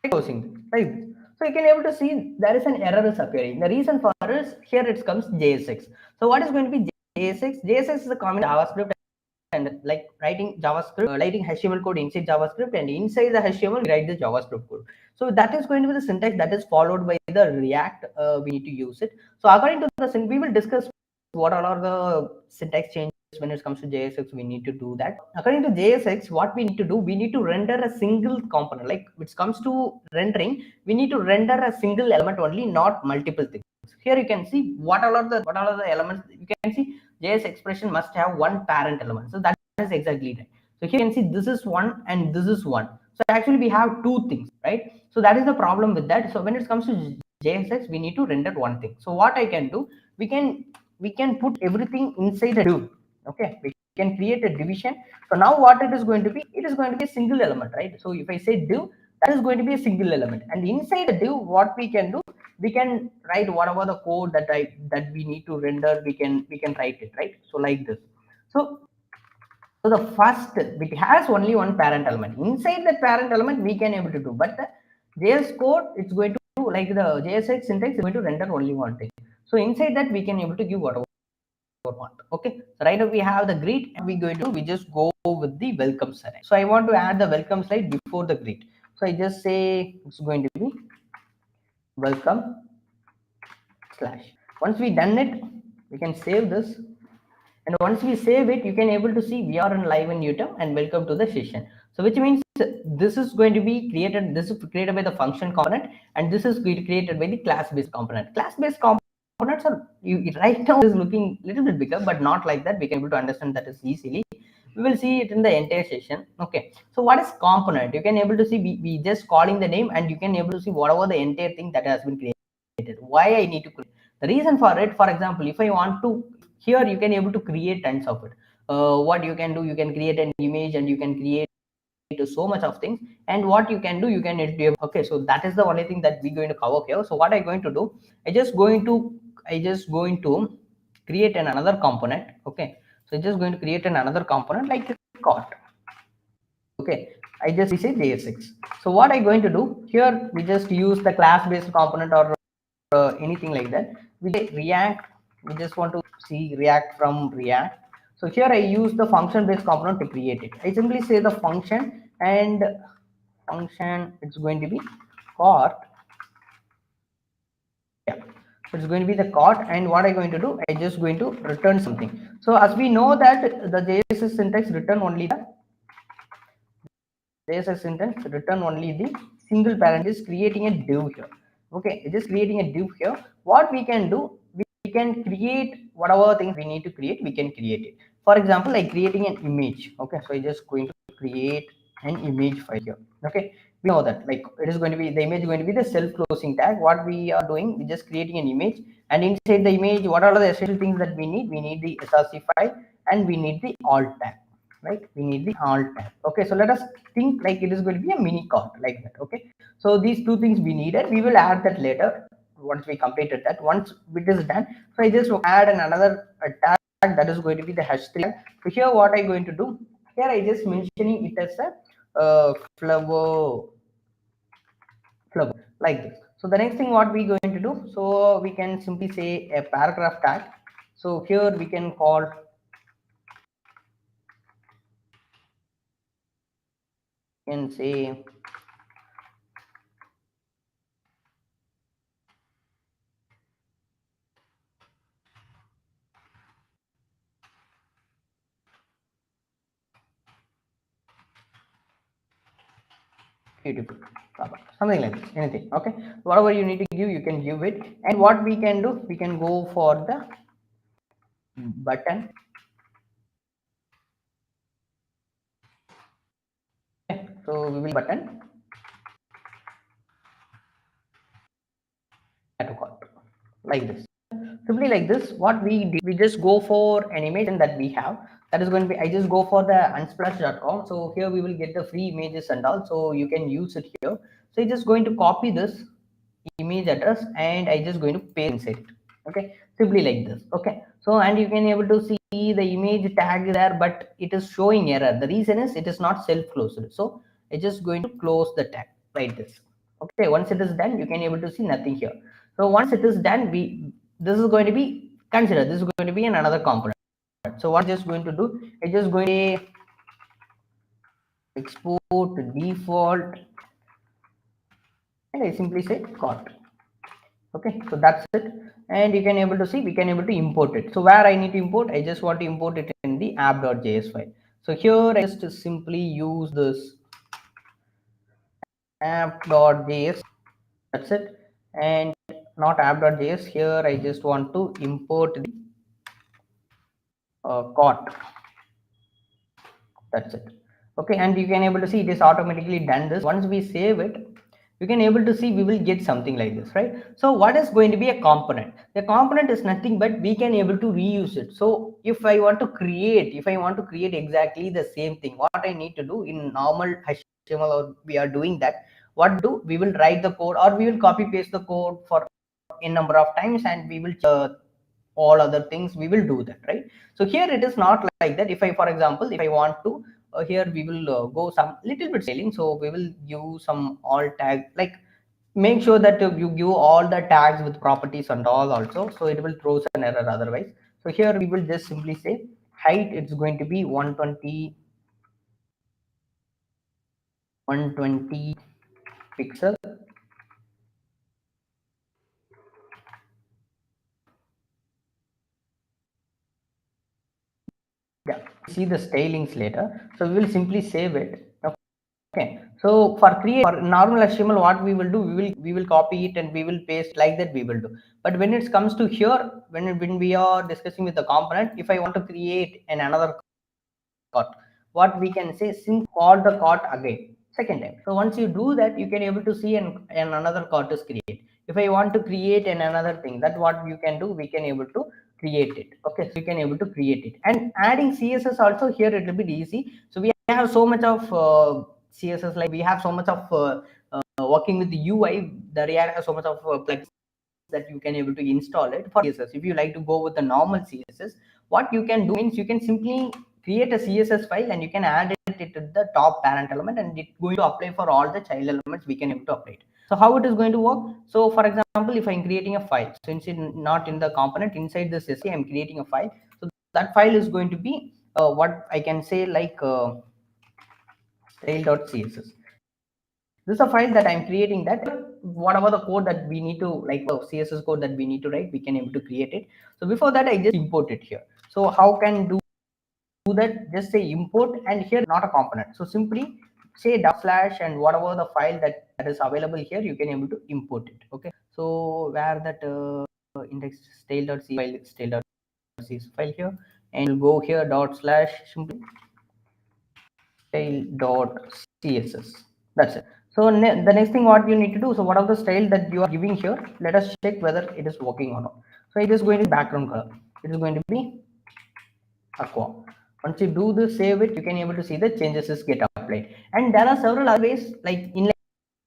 closing, right? So you can able to see there is an error is appearing. The reason for is here it comes JSX. So what is going to be JSX? JSX is a common JavaScript, and like writing JavaScript, writing HTML code inside JavaScript, and inside the HTML we write the JavaScript code. So that is going to be the syntax that is followed by the React. We need to use it. So according to the we will discuss what all are the syntax changes when it comes to JSX. We need to do that. According to JSX, what we need to do, we need to render a single component. Like when it comes to rendering, we need to render a single element only, not multiple things. Here you can see what all are the elements. You can see JS expression must have one parent element. So that is exactly right. So here you can see this is one and this is one. So actually we have two things, right? So that is the problem with that. So when it comes to JSX, we need to render one thing. So what I can do, we can put everything inside a div. Okay, we can create a division. So now what it is going to be, it is going to be a single element, right? So if I say div, that is going to be a single element, and inside the div what we can do, we can write whatever the code that we need to render, we can write it, right? So like this. So the first, it has only one parent element. Inside that parent element we can able to do, but the JS code, it's going to do like the JSX syntax is going to render only one thing. So inside that we can able to give whatever want. Okay, so right now we have the greet, and we just go with the welcome slide. So I want to add the welcome slide before the greet. So I just say it's going to be welcome slash. Once we done it, we can save this. And once we save it, you can able to see we are in live in YouTube and welcome to the session. So which means this is going to be created, this is created by the function component, and this is created by the class-based component. Class-based components are, right now is looking a little bit bigger, but not like that. We can able to understand that is easily. We will see it in the entire session. Okay. So what is component? You can able to see we just calling the name, and you can able to see whatever the entire thing that has been created. Why I need to create? The reason for it, for example, if I want to, here you can able to create tons of it. What you can do, you can create an image and you can create so much of things. And what you can do, you can edit. Okay, so that is the only thing that we're going to cover here. So what I'm going to do, I just going to create another component. Okay, so just going to create another component like a cart. Okay, I just say JS6. So what I'm going to do here, we just use the class based component or anything like that. We say React, we just want to see React from React. So here I use the function based component to create it. I simply say the function, and function, it's going to be cart. Yeah, so it's going to be the cart, and what I'm going to do, I just going to return something. So as we know that the JS syntax return only the JS syntax return only the single parent, is creating a div here. Okay, it is creating a div here. What we can do, we can create whatever things we need to create, we can create it. For example, like creating an image. Okay, so I just going to create an image file here. Okay, we know that like it is going to be, the image is going to be the self-closing tag. What we are doing, we just creating an image, and inside the image, what are the essential things that we need? We need the src file, and we need the alt tag, right? We need the alt tag. Okay, so let us think like it is going to be a mini cart like that. Okay, so these two things we needed, we will add that later once we completed that. Once it is done, so I just add another tag that is going to be the #3 tag. So here what I'm going to do, here I just mentioning it as a flower like this. So the next thing what we going to do, so we can simply say a paragraph tag. So here we can call, can say beautiful, something like this, anything. Okay, whatever you need to give, you can give it. And what we can do, we can go for the button. Okay, so we will button add to cart like this. Simply like this, what we did, we just go for an image that we have, that is going to be, I just go for the unsplash.com. So here we will get the free images and all, so you can use it here. So I'm just going to copy this image address, and I just going to paste inside it. Okay, simply like this. Okay, so and you can able to see the image tag there, but it is showing error. The reason is it is not self closed. So I just going to close the tag like this. Okay, once it is done, you can able to see nothing here. So once it is done, we, this is going to be considered, this is going to be another component. So what I'm just going to do, I just going to export default, and I simply say cart. Okay, so that's it. And you can able to see, we can able to import it. So where I need to import, I just want to import it in the app.js file. So here I just simply use this app.js, that's it. And not app.js, here I just want to import the cart, that's it. Okay, and you can able to see it is automatically done this. Once we save it, you can able to see we will get something like this, right? So what is going to be a component? The component is nothing but we can able to reuse it. So if I want to create, exactly the same thing, what I need to do in normal HTML, or we are doing that, what do we will write the code, or we will copy paste the code for a number of times, and we will all other things we will do that, right? So here it is not like that. If I, for example, if I want to here we will go some little bit scaling, so we will use some alt tag, like make sure that you give all the tags with properties and all also, so it will throw an error otherwise. So here we will just simply say height, it's going to be 120 pixel, see the stylings later. So we will simply save it. Okay. So for normal HTML, what we will do, we will copy it and we will paste like that we will do. But when it comes to here, when we are discussing with the component, if I want to create another cart, what we can say, sync call the cart again second time. So once you do that, you can able to see an another cart is create. If I want to create another thing, that what you can do, we can able to create it. Okay, so you can able to create it. And adding CSS also here, it will be easy. So we have so much of CSS, like we have so much of working with the UI. The React has so much of plugins that you can able to install it for CSS. If you like to go with the normal CSS, what you can do means you can simply create a CSS file and you can add it to the top parent element, and it's going to apply for all the child elements. We can able to apply it. So how it is going to work? So for example, if I'm creating a file, since it's not in the component, inside this CSS, I'm creating a file. So that file is going to be what I can say like style.css. This is a file that I'm creating, that whatever the code that we need to, like CSS code that we need to write, we can able to create it. So before that, I just import it here. So how can do that? Just say import, and here not a component. So simply say / and whatever the file that is available here, you can able to import it. Okay. So where that index style.c file, style.c file here, and we'll go here / simply style.css. That's it. So the next thing what you need to do, so what are the style that you are giving here, let us check whether it is working or not. So it is going to be background color, it is going to be aqua. Once you do this, save it, you can able to see the changes is get applied. And there are several other ways, like inline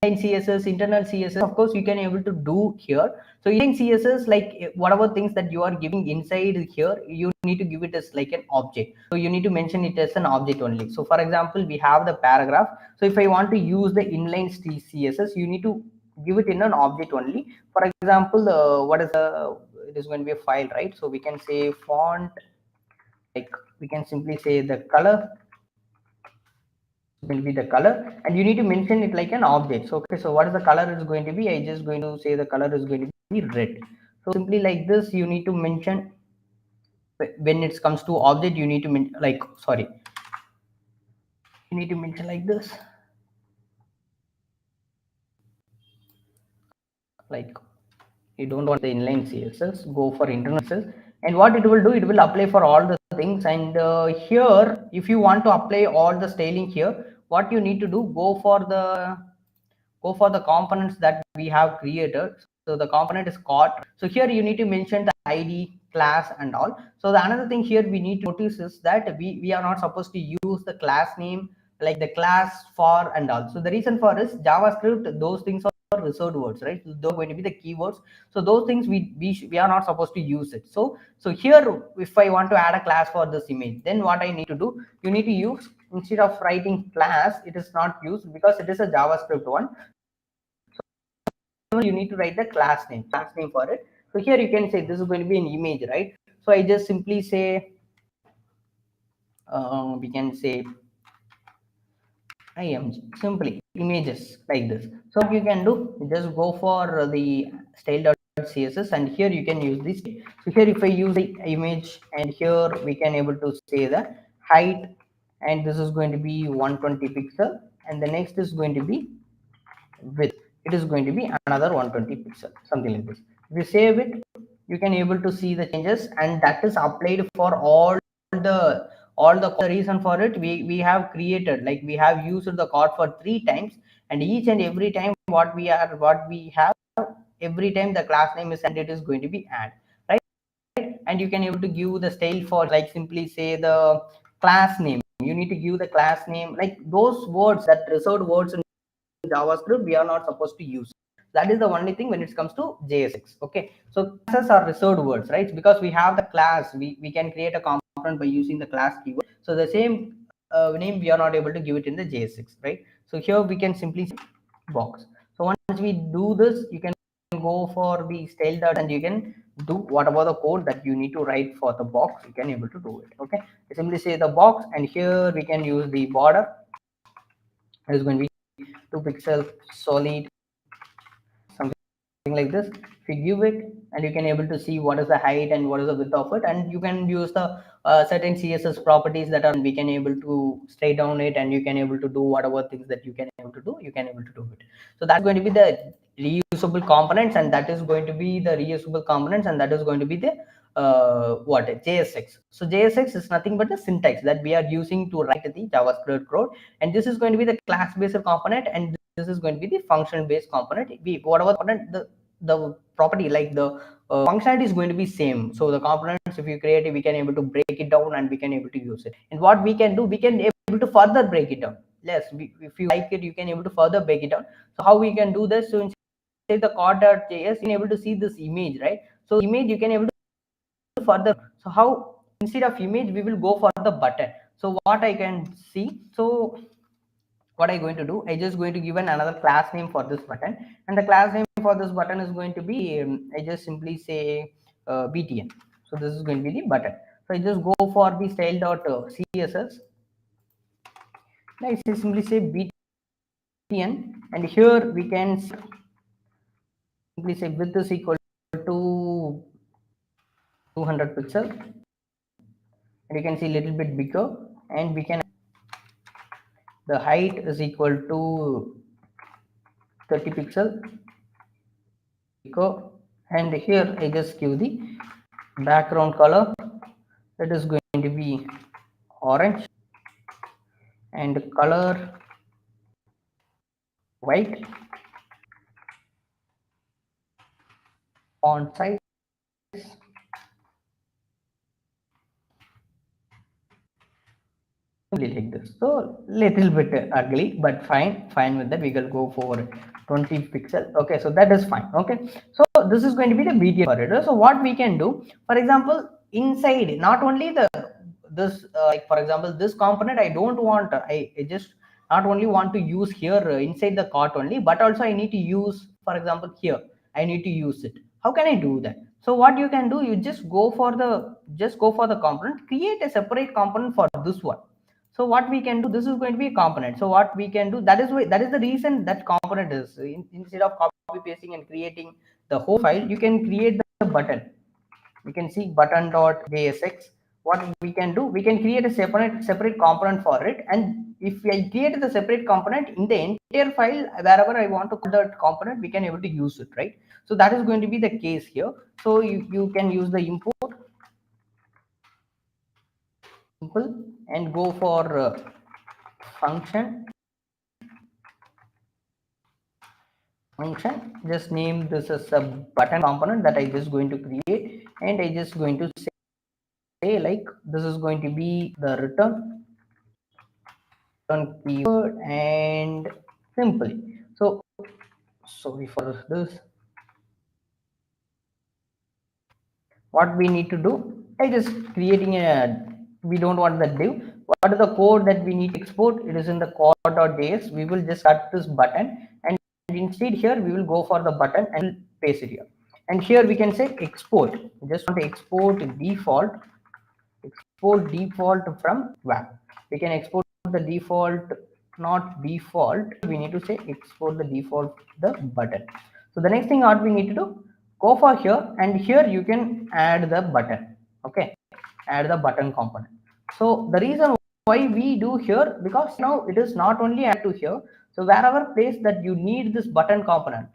CSS, internal CSS, of course you can able to do here. So inline CSS, like whatever things that you are giving inside here, you need to give it as like an object. So you need to mention it as an object only. So for example, we have the paragraph. So if I want to use the inline CSS, you need to give it in an object only. For example, what is it is going to be a file, right? So we can say font, like we can simply say the color will be the color, and you need to mention it like an object. So okay, so what is the color is going to be? I just going to say the color is going to be red. So simply like this, you need to mention. When it comes to object, you need to you need to mention like this, like you don't want the inline CSS, go for internal CSS. And what it will do, it will apply for all the things. And here, if you want to apply all the styling here, what you need to do, go for the components that we have created. So the component is caught. So here you need to mention the ID, class, and all. So the another thing here we need to notice is that we are not supposed to use the class name, like the class for and all. So the reason for is JavaScript, those things are reserved words, right? Those are going to be the keywords. So those things we are not supposed to use it. So here, if I want to add a class for this image, then what I need to do, you need to use, instead of writing class, it is not used because it is a JavaScript one. You need to write the class name for it. So here you can say this is going to be an image, right? So I just simply say we can say img, simply images like this. So what you can do, you just go for the style.css, and here you can use this. So here if I use the image, and here we can able to say the height, and this is going to be 120 pixel, and the next is going to be width, it is going to be another 120 pixel, something like this. If you save it, you can able to see the changes, and that is applied for the reason for it, we have created, like we have used the code for 3 times, and each and every time what we have, every time the class name is, and it is going to be add, right? And you can able to give the style for, like simply say the class name, you need to give the class name, like those words, that reserved words in JavaScript, we are not supposed to use. That is the only thing when it comes to JSX. Okay, so classes are reserved words, right? Because we have the class, we can create a component by using the class keyword. So the same name we are not able to give it in the JSX, right? So here we can simply say box. So once we do this, you can go for the style dot, and you can do whatever the code that you need to write for the box, you can able to do it. Okay, you simply say the box, and here we can use the border. It is going to be 2 pixel solid, something like this. If you give it, and you can able to see what is the height and what is the width of it, and you can use the certain css properties that are, we can able to straight down it, and you can able to do whatever things that you can able to do, you can able to do it. So that's going to be the reusable components, and that is going to be the reusable components, and that is going to be the what JSX. So JSX is nothing but the syntax that we are using to write the JavaScript code, and this is going to be the class based component, and this is going to be the function based component. We whatever component the property, like the functionality is going to be same. So the components, if you create it, we can able to break it down, and we can able to use it. And what we can do, we can able to further break it down. Yes, if you like it, you can able to further break it down. So how we can do this? So inside the core.js, you can able to see this image, right? So image you can able to further. So how, instead of image, we will go for the button. So what I can see, so what I'm going to do, I just going to give another class name for this button, and the class name for this button is going to be I just simply say btn. So this is going to be the button. So I just go for the style.css, and I simply say btn, and here we can simply say width is equal to 200 pixel, and you can see a little bit bigger, and we can, the height is equal to 30 pixel, and here I just give the background color, that is going to be orange, and color white, font size like this. So little bit ugly, but fine with that. We will go for 20 pixel. Okay, so that is fine. Okay, so this is going to be the BTN for it. So what we can do, for example, inside, not only the this like for example, this component I don't want, I just not only want to use here inside the cart only, but also I need to use, for example, here I need to use it. How can I do that? So what you can do, you just go for the component, create a separate component for this one. So what we can do, this is going to be a component. So what we can do, that is why, that is the reason that component is instead of copy pasting and creating the whole file, you can create the button. We can see button.jsx. What we can do, we can create a separate component for it, and if I create the separate component in the entire file, wherever I want to put that component, we can able to use it, right? So that is going to be the case here. So you can use the import simple, and go for function, just name this as a button component that I just going to create, and I just going to say like this is going to be the return keyword, and simply. So sorry for this. What we need to do, I just creating a, we don't want the div. What is the code that we need to export? It is in the core.js. We will just cut this button, and instead here we will go for the button and paste it here. And here we can say export. We just want to export default from web. We can export the default, not default. We need to say export the default, the button. So the next thing what we need to do, go for here, and here you can add the button. Okay, add the button component. So the reason why we do here, because now it is not only add to here. So wherever place that you need this button component,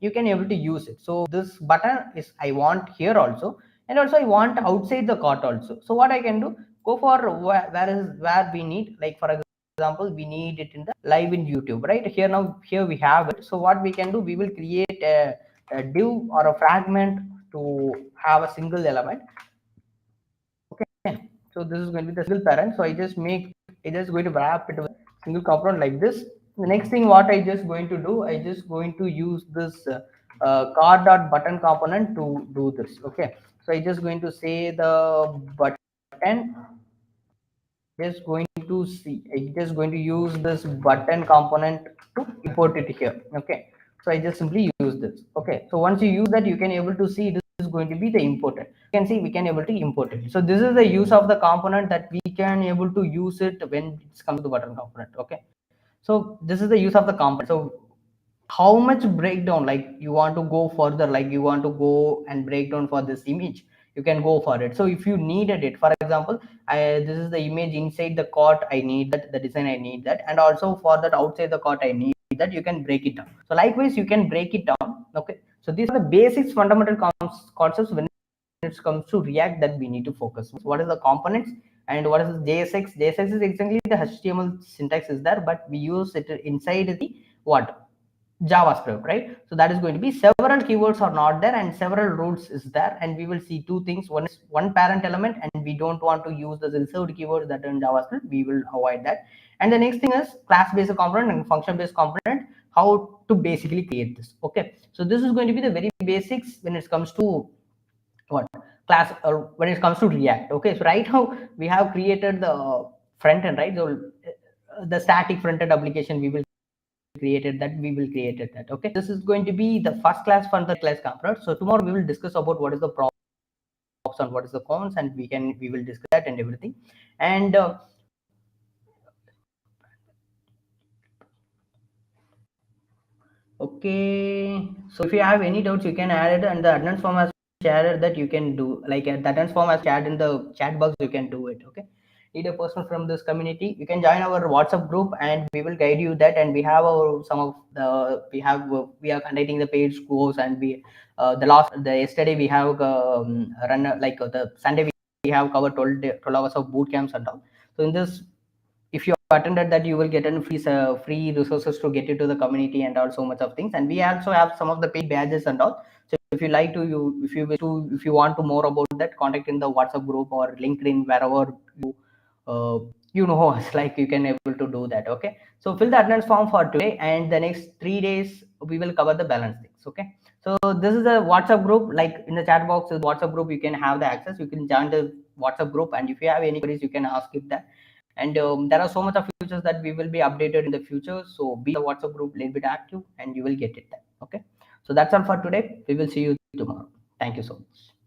you can able to use it. So this button is I want here also, and also I want outside the cart also. So what I can do, go for where we need, like for example, we need it in the live in YouTube, right? Here now, here we have it. So what we can do, we will create a div or a fragment to have a single element. Okay, so this is going to be the single parent. So I just going to wrap it with single component like this. The next thing what I just going to do, I just going to use this card.button component to do this. Okay, so I just going to say the button, just going to see, I just going to use this button component to import it here. Okay, so I just simply use this. Okay, so once you use that, you can able to see this is going to be the imported. You can see we can able to import it. So this is the use of the component that we can able to use it when it's come to the button component. Okay, so this is the use of the component. So how much breakdown, like you want to go further, like you want to go and break down for this image, you can go for it. So if you needed it, for example, this is the image inside the cart, I need that, the design I need that, and also for that outside the cart I need that, you can break it down. So likewise you can break it down. Okay, so these are the basics, fundamental concepts when it comes to React that we need to focus. What is the components and what is JSX? JSX is exactly the HTML syntax is there, but we use it inside the what? JavaScript, right? So that is going to be several keywords are not there and several rules is there, and we will see two things. One is one parent element, and we don't want to use the reserved keywords that are in JavaScript. We will avoid that. And the next thing is class-based component and function-based component. How to basically create this? Okay, so this is going to be the very basics when it comes to what class or when it comes to React. Okay, so right now we have created the front end, right? So the static front end application we will created that, we will created that. Okay, this is going to be the first class for the class component. So tomorrow we will discuss about what is the props and what is the cons, and we will discuss that and everything. And okay, so if you have any doubts you can add it, and the attendance form has shared that you can do, like the attendance form has shared in the chat box, you can do it. Okay, need a person from this community, you can join our WhatsApp group and we will guide you that. And we have our some of the we are conducting the paid course, and we the yesterday we have run like the Sunday we have covered 12 hours of boot camps and all. So in this, if you attended that, you will get a free resources to get into the community and all so much of things. And we also have some of the paid badges and all. So if you like to, if you wish to, if you want to more about that, contact in the WhatsApp group or LinkedIn, wherever you uh, you know us, like you can able to do that. Okay, so fill the attendance form for today, and the next 3 days we will cover the balance things. Okay, so this is a WhatsApp group, like in the chat box is WhatsApp group, you can have the access, you can join the WhatsApp group, and if you have any queries you can ask it that. And there are so much of features that we will be updated in the future, so be the WhatsApp group a little bit active and you will get it then. Okay, so that's all for today, we will see you tomorrow. Thank you so much.